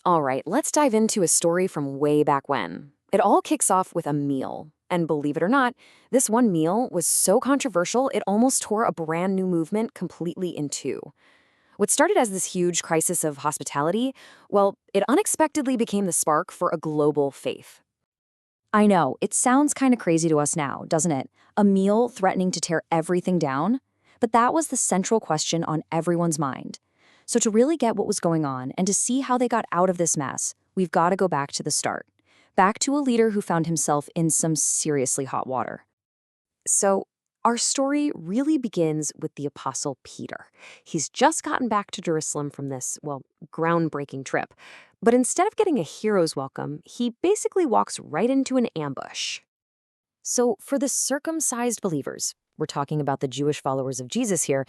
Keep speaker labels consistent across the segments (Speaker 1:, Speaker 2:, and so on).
Speaker 1: All right, let's dive into a story from way back when. It all kicks off with a meal. And believe it or not, this one meal was so controversial it almost tore a brand new movement completely in two. What started as this huge crisis of hospitality, well, it unexpectedly became the spark for a global faith.
Speaker 2: I know, it sounds kind of crazy to us now, doesn't it? A meal threatening to tear everything down? But that was the central question on everyone's mind. So to really get what was going on and to see how they got out of this mess, we've got to go back to the start. Back to a leader who found himself in some seriously hot water.
Speaker 1: So, our story really begins with the Apostle Peter. He's just gotten back to Jerusalem from this, well, groundbreaking trip. But instead of getting a hero's welcome, he basically walks right into an ambush. So, for the circumcised believers, we're talking about the Jewish followers of Jesus here,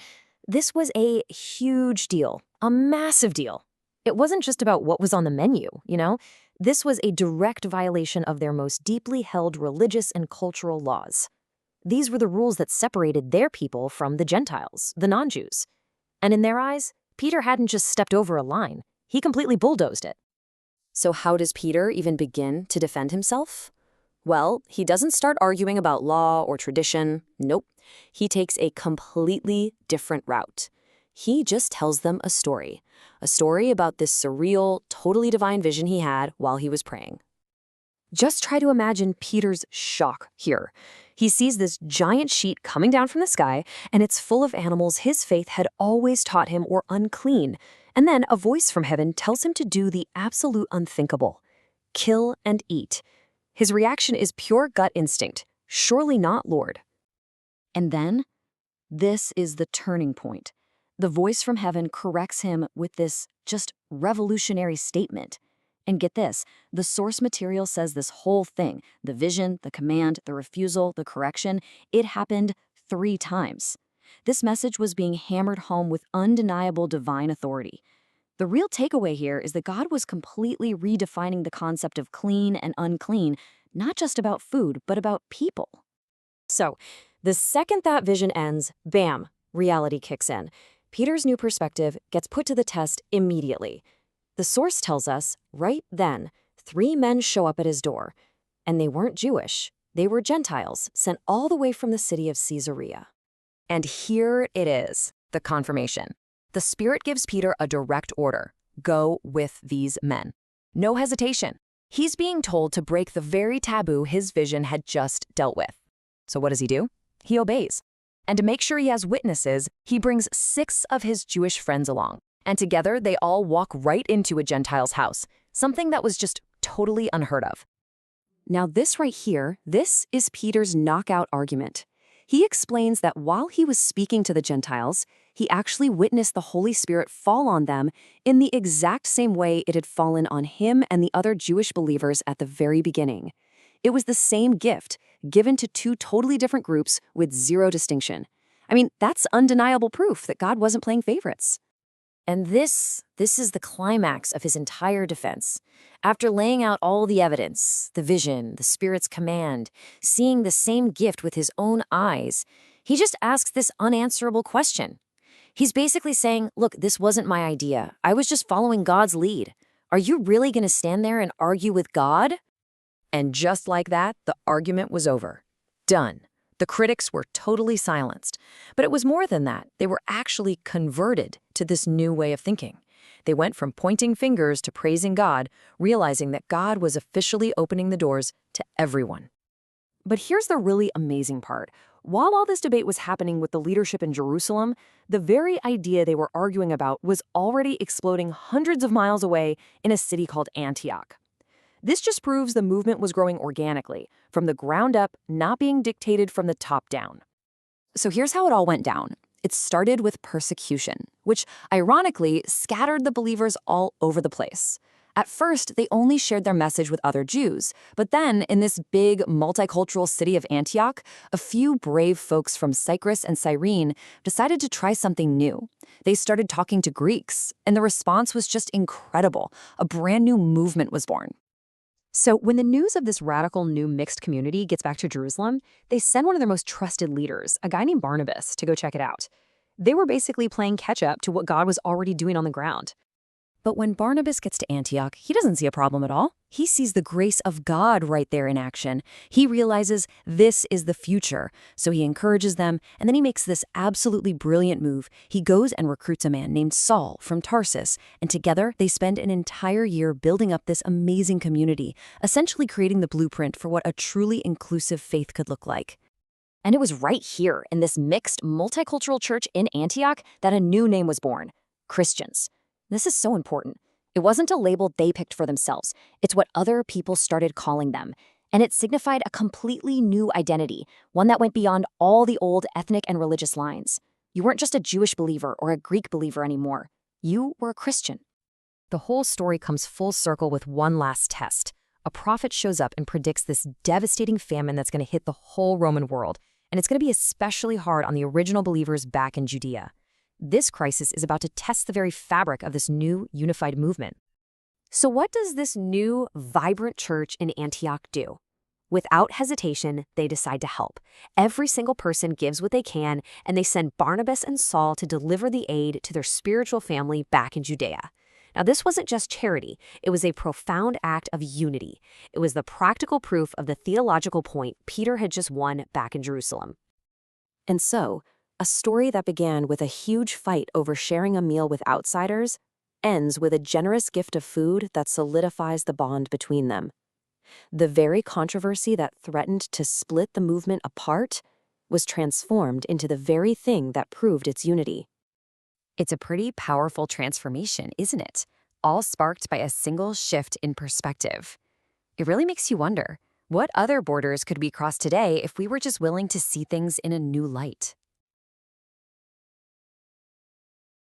Speaker 1: this was a huge deal, a massive deal. It wasn't just about what was on the menu, you know? This was a direct violation of their most deeply held religious and cultural laws. These were the rules that separated their people from the Gentiles, the non-Jews. And in their eyes, Peter hadn't just stepped over a line. He completely bulldozed it. So how does Peter even begin to defend himself? Well, he doesn't start arguing about law or tradition. Nope. He takes a completely different route. He just tells them a story about this surreal, totally divine vision he had while he was praying. Just try to imagine Peter's shock here. He sees this giant sheet coming down from the sky, and it's full of animals his faith had always taught him were unclean. And then a voice from heaven tells him to do the absolute unthinkable: kill and eat. His reaction is pure gut instinct. Surely not, Lord.
Speaker 2: And then, this is the turning point. The voice from heaven corrects him with this just revolutionary statement. And get this, the source material says this whole thing, the vision, the command, the refusal, the correction, it happened 3 times. This message was being hammered home with undeniable divine authority. The real takeaway here is that God was completely redefining the concept of clean and unclean, not just about food, but about people.
Speaker 1: So, the second that vision ends, bam, reality kicks in. Peter's new perspective gets put to the test immediately. The source tells us, right then, 3 men show up at his door. And they weren't Jewish. They were Gentiles, sent all the way from the city of Caesarea. And here it is, the confirmation. The Spirit gives Peter a direct order: go with these men. No hesitation. He's being told to break the very taboo his vision had just dealt with. So what does he do? He obeys. And to make sure he has witnesses, he brings 6 of his Jewish friends along. And together, they all walk right into a Gentile's house, something that was just totally unheard of. Now this right here, this is Peter's knockout argument. He explains that while he was speaking to the Gentiles, he actually witnessed the Holy Spirit fall on them in the exact same way it had fallen on him and the other Jewish believers at the very beginning. It was the same gift, given to 2 totally different groups with 0 distinction. I mean, that's undeniable proof that God wasn't playing favorites. And this is the climax of his entire defense. After laying out all the evidence, the vision, the Spirit's command, seeing the same gift with his own eyes, he just asks this unanswerable question. He's basically saying, look, this wasn't my idea. I was just following God's lead. Are you really going to stand there and argue with God? And just like that, the argument was over. Done. The critics were totally silenced. But it was more than that. They were actually converted to this new way of thinking. They went from pointing fingers to praising God, realizing that God was officially opening the doors to everyone. But here's the really amazing part. While all this debate was happening with the leadership in Jerusalem, the very idea they were arguing about was already exploding hundreds of miles away in a city called Antioch. This just proves the movement was growing organically, from the ground up, not being dictated from the top down. So here's how it all went down. It started with persecution, which ironically scattered the believers all over the place. At first, they only shared their message with other Jews, but then in this big multicultural city of Antioch, a few brave folks from Cyprus and Cyrene decided to try something new. They started talking to Greeks, and the response was just incredible. A brand new movement was born. So when the news of this radical new mixed community gets back to Jerusalem, they send one of their most trusted leaders, a guy named Barnabas, to go check it out. They were basically playing catch up to what God was already doing on the ground.
Speaker 2: But when Barnabas gets to Antioch, he doesn't see a problem at all. He sees the grace of God right there in action. He realizes this is the future. So he encourages them, and then he makes this absolutely brilliant move. He goes and recruits a man named Saul from Tarsus, and together they spend an entire year building up this amazing community, essentially creating the blueprint for what a truly inclusive faith could look like.
Speaker 1: And it was right here, in this mixed, multicultural church in Antioch, that a new name was born: Christians. This is so important. It wasn't a label they picked for themselves. It's what other people started calling them. And it signified a completely new identity, one that went beyond all the old ethnic and religious lines. You weren't just a Jewish believer or a Greek believer anymore. You were a Christian. The whole story comes full circle with one last test. A prophet shows up and predicts this devastating famine that's going to hit the whole Roman world, and it's going to be especially hard on the original believers back in Judea. This crisis is about to test the very fabric of this new, unified movement. So what does this new, vibrant church in Antioch do? Without hesitation, they decide to help. Every single person gives what they can, and they send Barnabas and Saul to deliver the aid to their spiritual family back in Judea. Now, this wasn't just charity. It was a profound act of unity. It was the practical proof of the theological point Peter had just won back in Jerusalem. And so, a story that began with a huge fight over sharing a meal with outsiders ends with a generous gift of food that solidifies the bond between them. The very controversy that threatened to split the movement apart was transformed into the very thing that proved its unity.
Speaker 2: It's a pretty powerful transformation, isn't it? All sparked by a single shift in perspective. It really makes you wonder, what other borders could we cross today if we were just willing to see things in a new light?